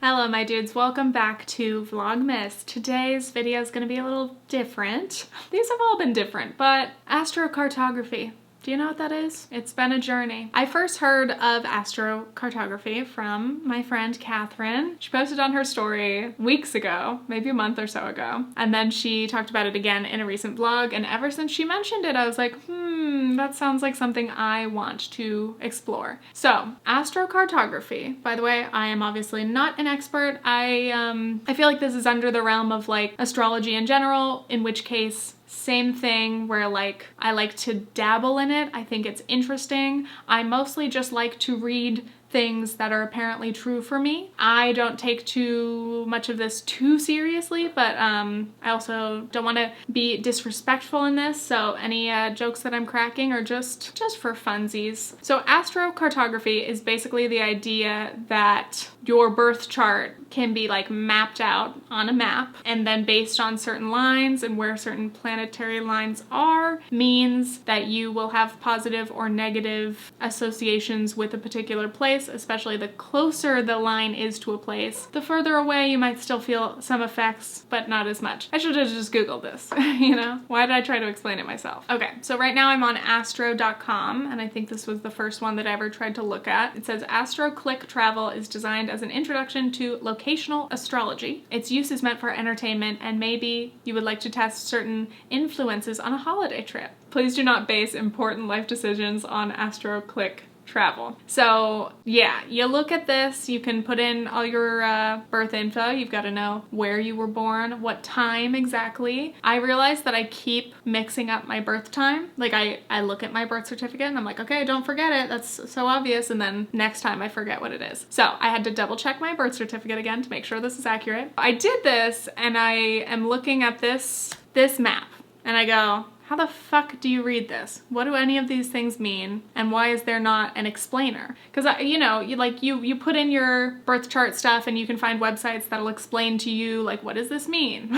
Hello my dudes, welcome back to Vlogmas. Today's video is going to be a little different. These have all been different, but astrocartography. Do you know what that is? It's been a journey. I first heard of astrocartography from my friend Catherine. She posted on her story weeks ago, maybe a month or so ago. And then she talked about it again in a recent vlog. And ever since she mentioned it, I was like, that sounds like something I want to explore. So astrocartography, by the way, I am obviously not an expert. I feel like this is under the realm of like astrology in general, in which case same thing where like I like to dabble in it. I think it's interesting. I mostly just like to read things that are apparently true for me. I don't take too much of this too seriously, but I also don't want to be disrespectful in this, so any jokes that I'm cracking are just for funsies. So astrocartography is basically the idea that your birth chart can be like mapped out on a map, and then based on certain lines and where certain planetary lines are means that you will have positive or negative associations with a particular place. Especially the closer the line is to a place, the further away you might still feel some effects, but not as much. I should have just Googled this, you know? Why did I try to explain it myself? Okay, so right now I'm on astro.com, and I think this was the first one that I ever tried to look at. It says Astro Click Travel is designed as an introduction to locational astrology. Its use is meant for entertainment, and maybe you would like to test certain influences on a holiday trip. Please do not base important life decisions on Astro Click Travel. So yeah, you look at this, you can put in all your birth info. You've got to know where you were born, what time exactly. I realize that I keep mixing up my birth time. Like I look at my birth certificate and I'm like, okay, don't forget it. That's so obvious. And then next time I forget what it is. So I had to double check my birth certificate again to make sure this is accurate. I did this and I am looking at this map and I go, how the fuck do you read this? What do any of these things mean? And why is there not an explainer? Because, you know, you put in your birth chart stuff and you can find websites that'll explain to you, like, what does this mean?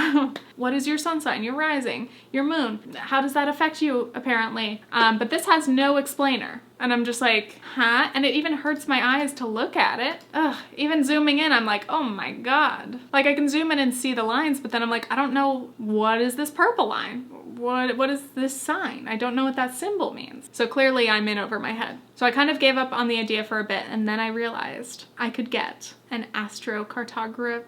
What is your sun sign, your rising, your moon? How does that affect you, apparently? But this has no explainer. And I'm just like, huh? And it even hurts my eyes to look at it. Ugh, even zooming in, I'm like, oh my God. Like I can zoom in and see the lines, but then I'm like, I don't know, what is this purple line? What is this sign? I don't know what that symbol means. So clearly I'm in over my head. So I kind of gave up on the idea for a bit, and then I realized I could get an astrocartography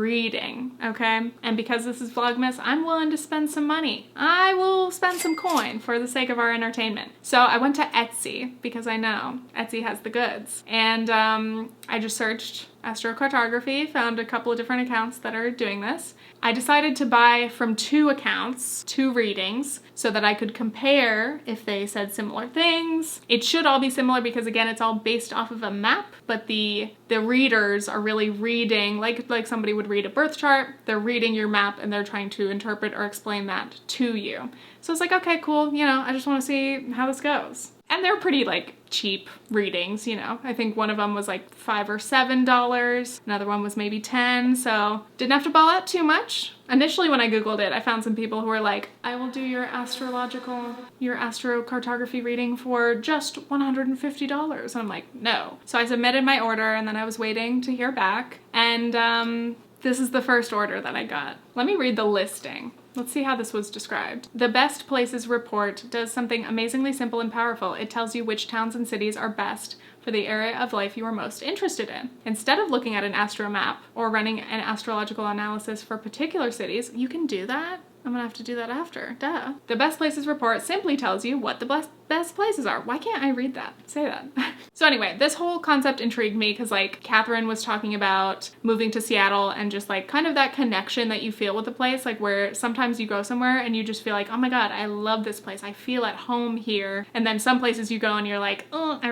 reading, okay? And because this is Vlogmas, I'm willing to spend some money. I will spend some coin for the sake of our entertainment. So I went to Etsy because I know Etsy has the goods. And I just searched astrocartography, found a couple of different accounts that are doing this. I decided to buy from two accounts, two readings, so that I could compare if they said similar things. It should all be similar because again, it's all based off of a map, but the readers are really reading, like somebody would read a birth chart, they're reading your map and they're trying to interpret or explain that to you. So it's like, okay, cool, you know, I just want to see how this goes. And they're pretty like cheap readings, you know. I think one of them was like $5 or $7. Another one was maybe 10, so didn't have to ball out too much. Initially when I Googled it, I found some people who were like, I will do your astrocartography reading for just $150. And I'm like, no. So I submitted my order and then I was waiting to hear back. And this is the first order that I got. Let me read the listing. Let's see how this was described. The Best Places report does something amazingly simple and powerful. It tells you which towns and cities are best for the area of life you are most interested in. Instead of looking at an astro map or running an astrological analysis for particular cities, you can do that. I'm gonna have to do that after, duh. The Best Places report simply tells you what the best places are. Why can't I read that? Say that. So anyway, this whole concept intrigued me because like Catherine was talking about moving to Seattle and just like kind of that connection that you feel with the place, like where sometimes you go somewhere and you just feel like, oh my God, I love this place. I feel at home here. And then some places you go and you're like, oh, I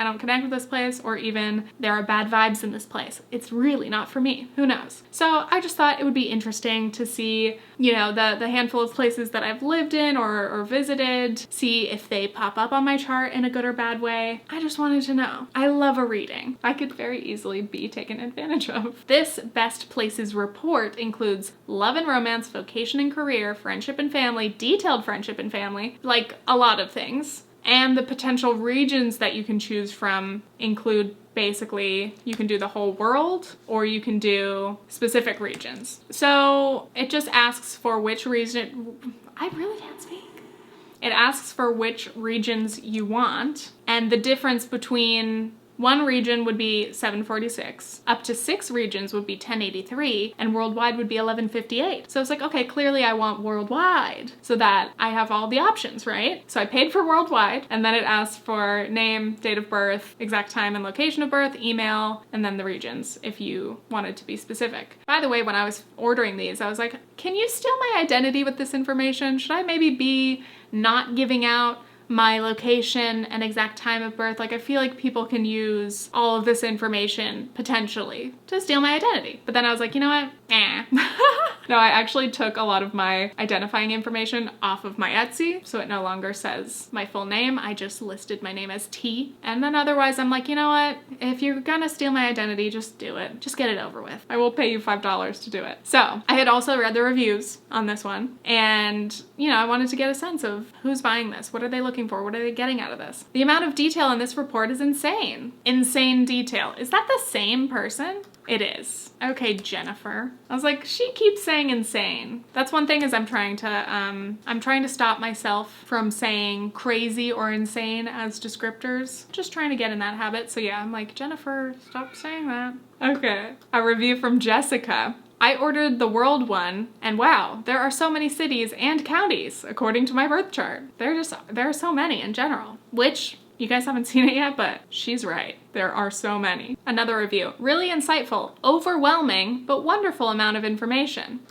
don't connect with this place, or even there are bad vibes in this place. It's really not for me. Who knows? So I just thought it would be interesting to see, you know, the handful of places that I've lived in or visited, see if they pop up on my chart in a good or bad way. I just wanted to know. I love a reading. I could very easily be taken advantage of. This Best Places report includes love and romance, vocation and career, friendship and family, detailed friendship and family, like a lot of things, And the potential regions that you can choose from include basically, you can do the whole world or you can do specific regions. So it just asks for which region. I really can't speak. It asks for which regions you want, and the difference between one region would be 746, up to 6 regions would be 1083, and worldwide would be 1158. So it's like, okay, clearly I want worldwide so that I have all the options, right? So I paid for worldwide, and then it asked for name, date of birth, exact time and location of birth, email, and then the regions if you wanted to be specific. By the way, when I was ordering these, I was like, can you steal my identity with this information? Should I maybe be not giving out my location and exact time of birth? Like, I feel like people can use all of this information potentially to steal my identity. But then I was like, you know what? No, I actually took a lot of my identifying information off of my Etsy, so it no longer says my full name. I just listed my name as T. And then otherwise I'm like, you know what? If you're gonna steal my identity, just do it. Just get it over with. I will pay you $5 to do it. So I had also read the reviews on this one, and you know, I wanted to get a sense of who's buying this. What are they looking for? What are they getting out of this? The amount of detail in this report is insane. Insane detail. Is that the same person? It is. Okay, Jennifer. I was like, she keeps saying insane. That's one thing is I'm trying to stop myself from saying crazy or insane as descriptors. Just trying to get in that habit. So yeah, I'm like, Jennifer, stop saying that. Okay. A review from Jessica. I ordered the world one, and wow, there are so many cities and counties according to my birth chart. There are so many in general, which you guys haven't seen it yet, but she's right. There are so many. Another review. Really insightful, overwhelming, but wonderful amount of information.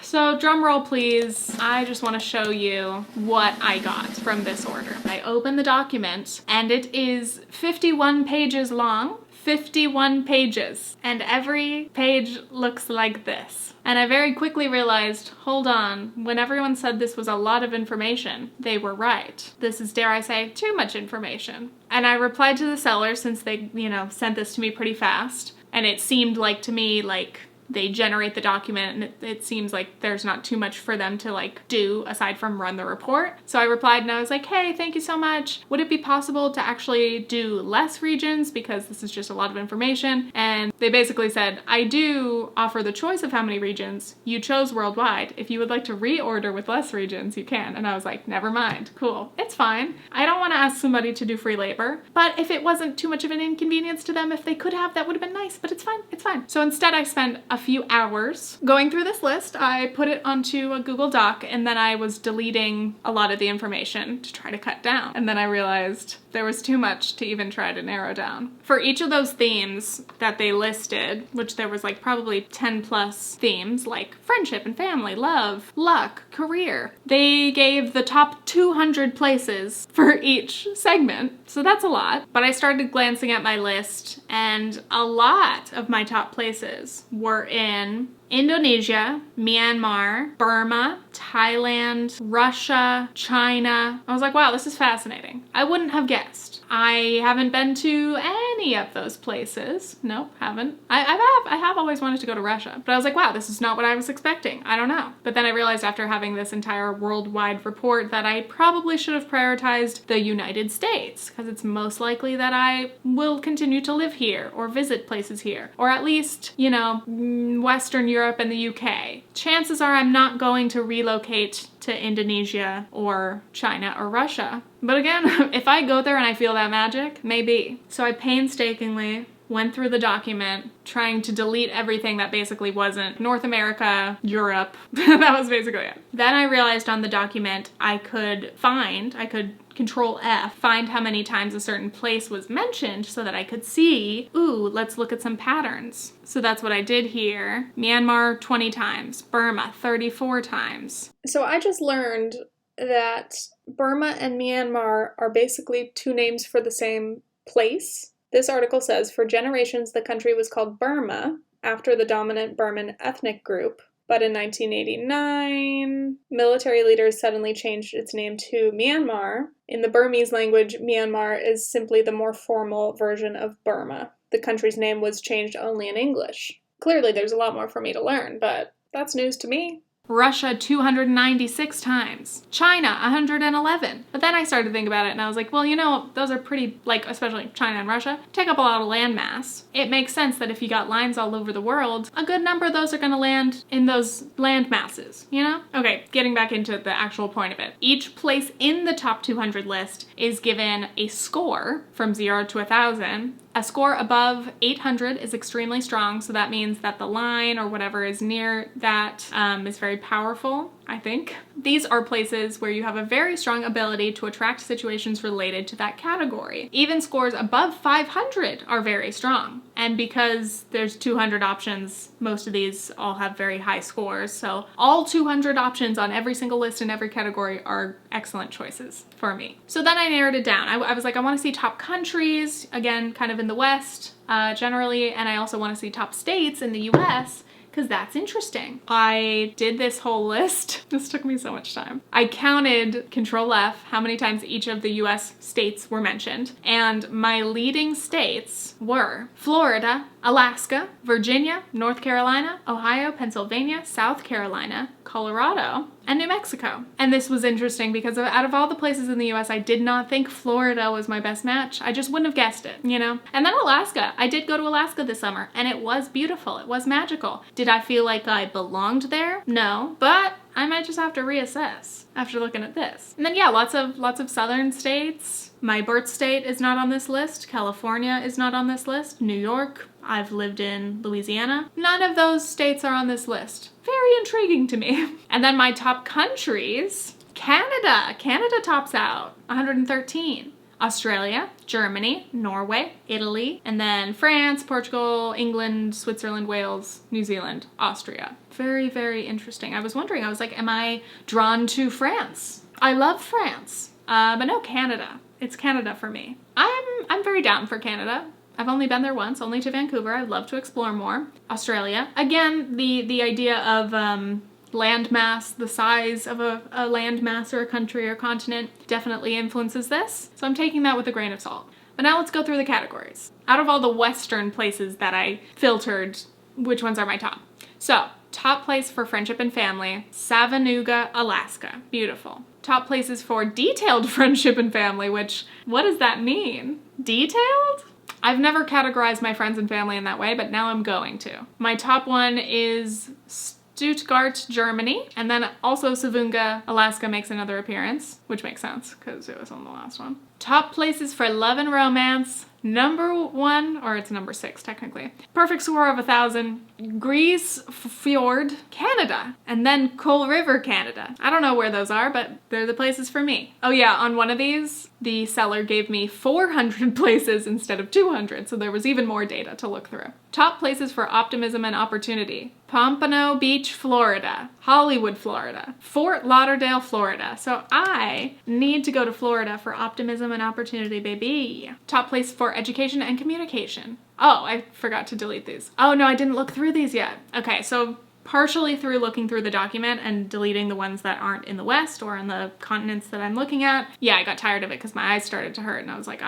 So drum roll please. I just want to show you what I got from this order. I opened the document and it is 51 pages long. 51 pages, and every page looks like this. And I very quickly realized, hold on, when everyone said this was a lot of information, they were right. This is, dare I say, too much information. And I replied to the seller, since they, you know, sent this to me pretty fast, and it seemed like to me like they generate the document and it seems like there's not too much for them to like do aside from run the report. So I replied and I was like, hey, thank you so much. Would it be possible to actually do less regions because this is just a lot of information? And they basically said, I do offer the choice of how many regions. You chose worldwide. If you would like to reorder with less regions, you can. And I was like, never mind. Cool. It's fine. I don't want to ask somebody to do free labor, but if it wasn't too much of an inconvenience to them, if they could have, that would have been nice, but it's fine. It's fine. So instead I spent a few hours going through this list. I put it onto a Google Doc and then I was deleting a lot of the information to try to cut down. And then I realized there was too much to even try to narrow down. For each of those themes that they listed, which there was like probably 10 plus themes like friendship and family, love, luck, career, they gave the top 200 places for each segment. So that's a lot. But I started glancing at my list and a lot of my top places were in Indonesia, Myanmar, Burma, Thailand, Russia, China. I was like, wow, this is fascinating. I wouldn't have guessed. I haven't been to any of those places. Nope, haven't. I have always wanted to go to Russia, but I was like, wow, this is not what I was expecting. I don't know. But then I realized after having this entire worldwide report that I probably should have prioritized the United States because it's most likely that I will continue to live here or visit places here, or at least, you know, Western Europe and the UK. Chances are I'm not going to relocate to Indonesia or China or Russia. But again, if I go there and I feel that magic, maybe. So I painstakingly went through the document trying to delete everything that basically wasn't North America, Europe. That was basically it. Then I realized on the document I could Control F, find how many times a certain place was mentioned so that I could see, ooh, let's look at some patterns. So that's what I did here. Myanmar 20 times, Burma 34 times. So I just learned that Burma and Myanmar are basically two names for the same place. This article says, for generations the country was called Burma after the dominant Burman ethnic group. But in 1989, military leaders suddenly changed its name to Myanmar. In the Burmese language, Myanmar is simply the more formal version of Burma. The country's name was changed only in English. Clearly there's a lot more for me to learn, but that's news to me. Russia 296 times. China 111. But then I started to think about it and I was like, well, you know, those are pretty, like, especially China and Russia, take up a lot of land mass. It makes sense that if you got lines all over the world, a good number of those are gonna land in those land masses, you know? Okay, getting back into the actual point of it. Each place in the top 200 list is given a score from 0 to 1,000. A score above 800 is extremely strong, so that means that the line or whatever is near that is very powerful, I think. These are places where you have a very strong ability to attract situations related to that category. Even scores above 500 are very strong. And because there's 200 options, most of these all have very high scores. So all 200 options on every single list in every category are excellent choices for me. So then I narrowed it down. I was like, I want to see top countries, again, kind of in the West generally, and I also want to see top states in the US, because that's interesting. I did this whole list. This took me so much time. I counted, Control F, how many times each of the US states were mentioned, and my leading states were Florida, Alaska, Virginia, North Carolina, Ohio, Pennsylvania, South Carolina, Colorado, and New Mexico. And this was interesting because out of all the places in the US, I did not think Florida was my best match. I just wouldn't have guessed it, you know? And then Alaska. I did go to Alaska this summer and it was beautiful. It was magical. Did I feel like I belonged there? No, but I might just have to reassess after looking at this. And then yeah, lots of southern states. My birth state is not on this list. California is not on this list. New York. I've lived in Louisiana. None of those states are on this list. Very intriguing to me. And then my top countries, Canada. Canada tops out, 113. Australia, Germany, Norway, Italy, and then France, Portugal, England, Switzerland, Wales, New Zealand, Austria. Very, very interesting. I was wondering, I was like, am I drawn to France? I love France. But no, Canada. It's Canada for me. I'm very down for Canada. I've only been there once, only to Vancouver. I'd love to explore more. Australia. Again, the idea of land mass, the size of a land mass or a country or continent definitely influences this. So I'm taking that with a grain of salt. But now let's go through the categories. Out of all the Western places that I filtered, which ones are my top? So, top place for friendship and family, Savanooga, Alaska. Beautiful. Top places for detailed friendship and family, which, what does that mean? Detailed? I've never categorized my friends and family in that way, but now I'm going to. My top one is Stuttgart, Germany, and then also Savunga, Alaska makes another appearance, which makes sense because it was on the last one. Top places for love and romance, number 1, or it's number 6 technically. Perfect score of 1,000, Grise Fjord, Canada, and then Coal River, Canada. I don't know where those are, but they're the places for me. Oh yeah, on one of these, the seller gave me 400 places instead of 200, so there was even more data to look through. Top places for optimism and opportunity. Pompano Beach, Florida. Hollywood, Florida. Fort Lauderdale, Florida. So I need to go to Florida for optimism and opportunity, baby. Top place for education and communication. Oh, I forgot to delete these. Oh no, I didn't look through these yet. Okay, so partially through looking through the document and deleting the ones that aren't in the West or in the continents that I'm looking at. Yeah, I got tired of it because my eyes started to hurt and I was like,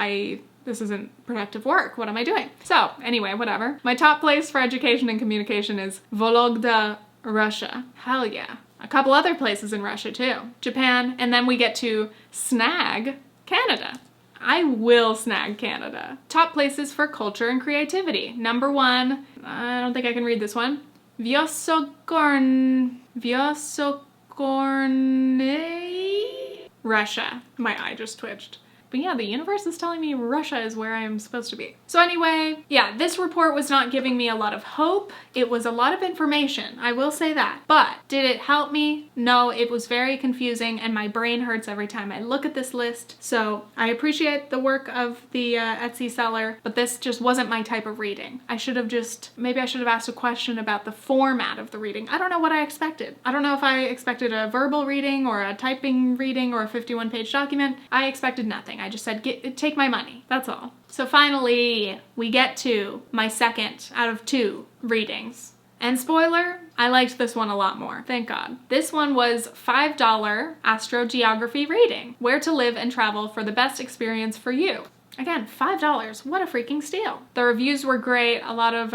this isn't productive work. What am I doing? So anyway, whatever. My top place for education and communication is Vologda, Russia. Hell yeah. A couple other places in Russia too. Japan, and then we get to snag Canada. I will snag Canada. Top places for culture and creativity. Number 1, I don't think I can read this one. Vysogorsky, Russia. My eye just twitched. But yeah, the universe is telling me Russia is where I'm supposed to be. So anyway, yeah, this report was not giving me a lot of hope. It was a lot of information, I will say that. But did it help me? No, it was very confusing and my brain hurts every time I look at this list. So I appreciate the work of the Etsy seller, but this just wasn't my type of reading. Maybe I should have asked a question about the format of the reading. I don't know what I expected. I don't know if I expected a verbal reading or a typing reading or a 51-page document. I expected nothing. I just said, take my money. That's all. So finally, we get to my second out of 2 readings. And spoiler, I liked this one a lot more. Thank God. This one was $5 astrogeography reading. Where to live and travel for the best experience for you. Again, $5. What a freaking steal. The reviews were great. A lot of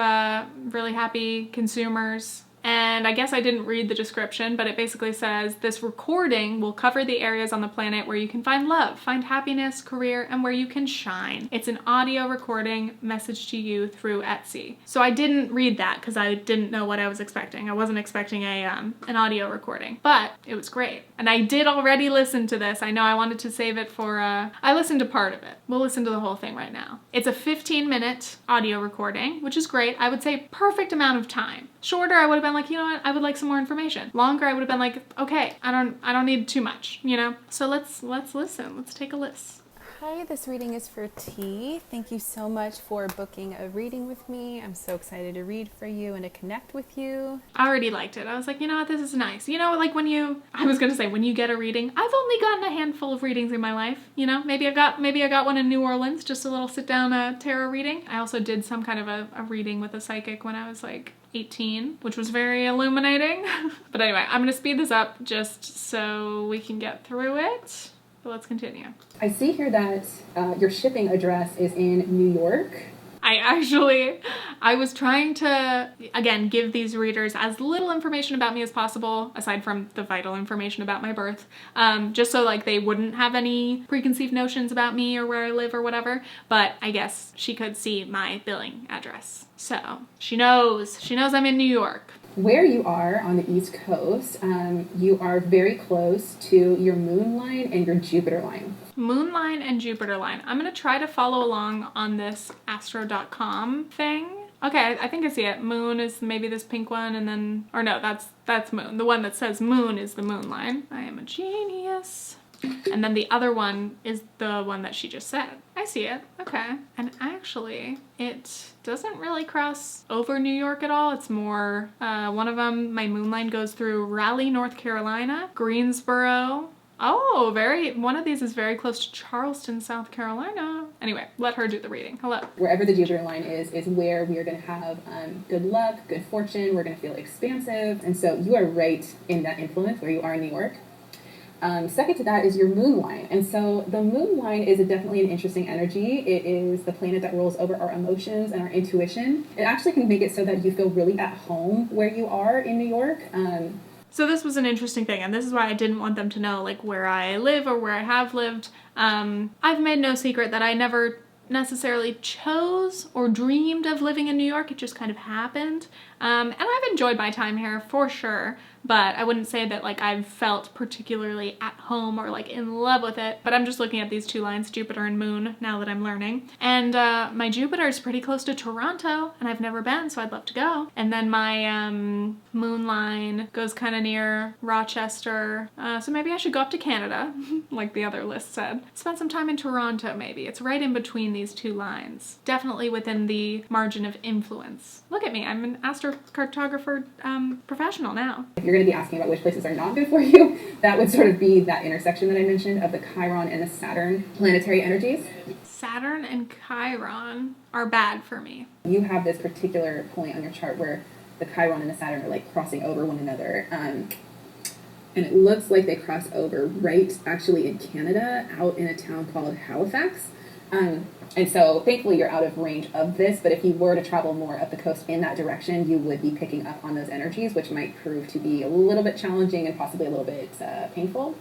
really happy consumers. And I guess I didn't read the description, but it basically says this recording will cover the areas on the planet where you can find love, find happiness, career, and where you can shine. It's an audio recording message to you through Etsy. So I didn't read that because I didn't know what I was expecting. I wasn't expecting an audio recording, but it was great. And I did already listen to this. I know I wanted to save it for, I listened to part of it. We'll listen to the whole thing right now. It's a 15-minute audio recording, which is great. I would say perfect amount of time. Shorter, I would have been like, you know what, I would like some more information. Longer, I would have been like, okay, I don't need too much, you know? So let's listen. Let's take a listen. Hi, this reading is for T. Thank you so much for booking a reading with me. I'm so excited to read for you and to connect with you. I already liked it. I was like, you know what, this is nice. You know, like when you get a reading, I've only gotten a handful of readings in my life. You know, maybe I got one in New Orleans, just a little sit down tarot reading. I also did some kind of a reading with a psychic when I was like 18, which was very illuminating. But anyway, I'm gonna speed this up just so we can get through it. But let's continue. I see here that your shipping address is in New York. I was trying to, again, give these readers as little information about me as possible, aside from the vital information about my birth, just so like they wouldn't have any preconceived notions about me or where I live or whatever. But I guess she could see my billing address. So she knows I'm in New York. Where you are on the East Coast, you are very close to your moon line and your Jupiter line. Moon line and Jupiter line. I'm gonna try to follow along on this astro.com thing. Okay, I think I see it. Moon is maybe this pink one, and then, or no, that's moon. The one that says moon is the moon line. I am a genius. And then the other one is the one that she just said. I see it. Okay. And actually, it doesn't really cross over New York at all. It's more, one of them, my moon line goes through Raleigh, North Carolina, Greensboro. Oh, one of these is very close to Charleston, South Carolina. Anyway, let her do the reading. Hello. Wherever the Jupiter line is where we are going to have good luck, good fortune. We're going to feel expansive. And so you are right in that influence where you are in New York. Second to that is your moon line. And so the moon line is definitely an interesting energy. It is the planet that rules over our emotions and our intuition. It actually can make it so that you feel really at home where you are in New York. So this was an interesting thing, and this is why I didn't want them to know like where I live or where I have lived. I've made no secret that I never necessarily chose or dreamed of living in New York. It just kind of happened. And I've enjoyed my time here for sure, but I wouldn't say that like I've felt particularly at home or like in love with it. But I'm just looking at these two lines, Jupiter and Moon, now that I'm learning. And my Jupiter is pretty close to Toronto, and I've never been, so I'd love to go. And then my Moon line goes kind of near Rochester, so maybe I should go up to Canada, like the other list said. Spend some time in Toronto maybe. It's right in between these two lines. Definitely within the margin of influence. Look at me, I'm an astrocartographer professional now. If you're going to be asking about which places are not good for you, that would sort of be that intersection that I mentioned of the Chiron and the Saturn planetary energies. Saturn and Chiron are bad for me. You have this particular point on your chart where the Chiron and the Saturn are like crossing over one another. And it looks like they cross over right actually in Canada, out in a town called Halifax. And so thankfully you're out of range of this, but if you were to travel more up the coast in that direction, you would be picking up on those energies, which might prove to be a little bit challenging and possibly a little bit painful.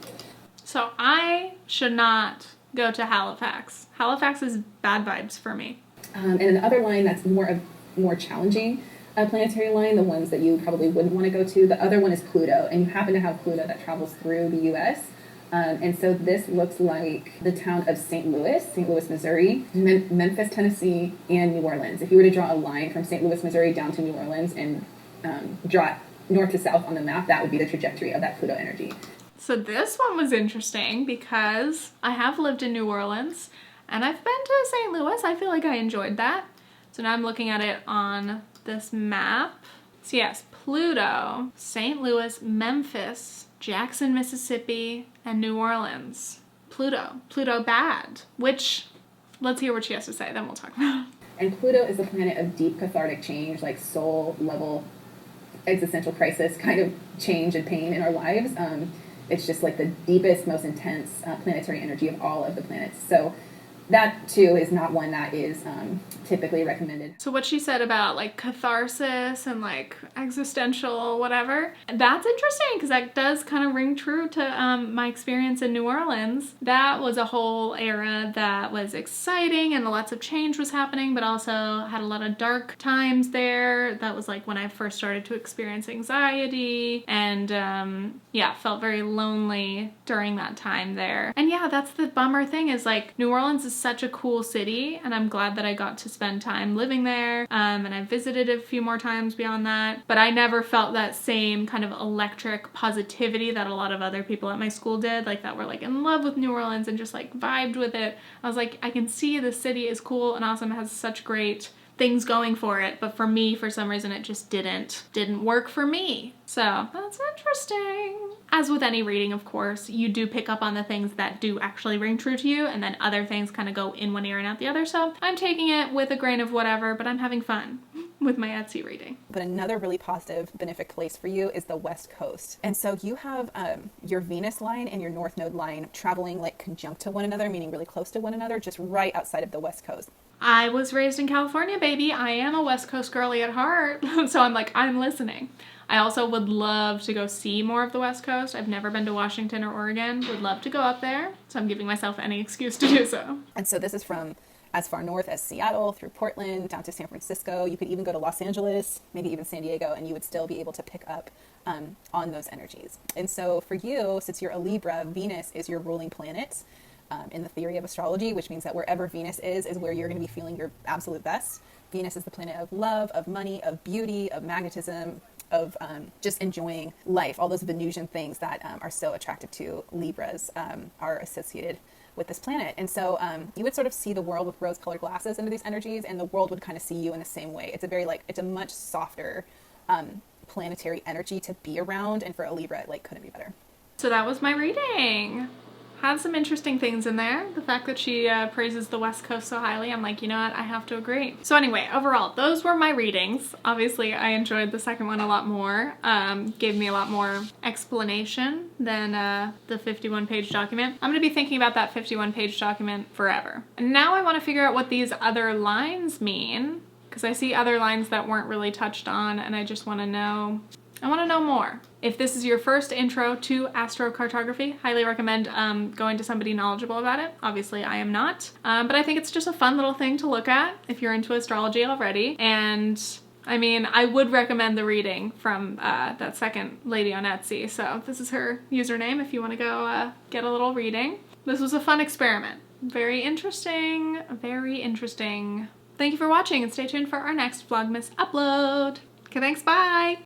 So I should not go to Halifax. Halifax is bad vibes for me. And the other line that's more challenging planetary line, the ones that you probably wouldn't want to go to, the other one is Pluto, and you happen to have Pluto that travels through the U.S., and so this looks like the town of St. Louis, Missouri, Memphis, Tennessee, and New Orleans. If you were to draw a line from St. Louis, Missouri down to New Orleans and draw it north to south on the map, that would be the trajectory of that Pluto energy. So this one was interesting because I have lived in New Orleans and I've been to St. Louis. I feel like I enjoyed that. So now I'm looking at it on this map. So yes, Pluto, St. Louis, Memphis, Jackson, Mississippi, and New Orleans. Pluto bad, which, let's hear what she has to say, then we'll talk about it. And Pluto is the planet of deep cathartic change, like soul level existential crisis kind of change and pain in our lives. It's just like the deepest, most intense planetary energy of all of the planets. So that too is not one that is typically recommended. So what she said about like catharsis and like existential whatever, that's interesting because that does kind of ring true to my experience in New Orleans. That was a whole era that was exciting and lots of change was happening, but also had a lot of dark times there. That was like when I first started to experience anxiety and yeah, felt very lonely during that time there. And yeah, that's the bummer thing is like New Orleans is such a cool city and I'm glad that I got to spend time living there and I visited a few more times beyond that, but I never felt that same kind of electric positivity that a lot of other people at my school did, like that were like in love with New Orleans and just like vibed with it. I was like, I can see the city is cool and awesome, has such great things going for it, but for me, for some reason, it just didn't work for me. So that's interesting. As with any reading, of course, you do pick up on the things that do actually ring true to you, and then other things kind of go in one ear and out the other. So I'm taking it with a grain of whatever, but I'm having fun with my Etsy reading. But another really positive, benefic place for you is the West Coast. And so you have your Venus line and your North Node line traveling like conjunct to one another, meaning really close to one another, just right outside of the West Coast. I was raised in California, baby. I am a West Coast girly at heart. So I'm like, I'm listening. I also would love to go see more of the West Coast. I've never been to Washington or Oregon. Would love to go up there. So I'm giving myself any excuse to do so. And so this is from as far north as Seattle, through Portland, down to San Francisco. You could even go to Los Angeles, maybe even San Diego, and you would still be able to pick up on those energies. And so for you, since you're a Libra, Venus is your ruling planet in the theory of astrology, which means that wherever Venus is where you're going to be feeling your absolute best. Venus is the planet of love, of money, of beauty, of magnetism, of just enjoying life. All those Venusian things that are so attractive to Libras are associated with this planet. And so you would sort of see the world with rose-colored glasses into these energies, and the world would kind of see you in the same way. It's a very it's a much softer planetary energy to be around, and for a Libra, it couldn't be better. So that was my reading. Had some interesting things in there. The fact that she praises the West Coast so highly, I'm like, you know what, I have to agree. So anyway, overall, those were my readings. Obviously, I enjoyed the second one a lot more. Gave me a lot more explanation than the 51-page document. I'm gonna be thinking about that 51-page document forever. And now I wanna figure out what these other lines mean, because I see other lines that weren't really touched on, and I just wanna know, I wanna know more. If this is your first intro to astrocartography, highly recommend going to somebody knowledgeable about it. Obviously, I am not, but I think it's just a fun little thing to look at if you're into astrology already. And I mean, I would recommend the reading from that second lady on Etsy. So this is her username if you want to go get a little reading. This was a fun experiment. Very interesting, very interesting. Thank you for watching and stay tuned for our next Vlogmas upload. Okay, thanks, bye!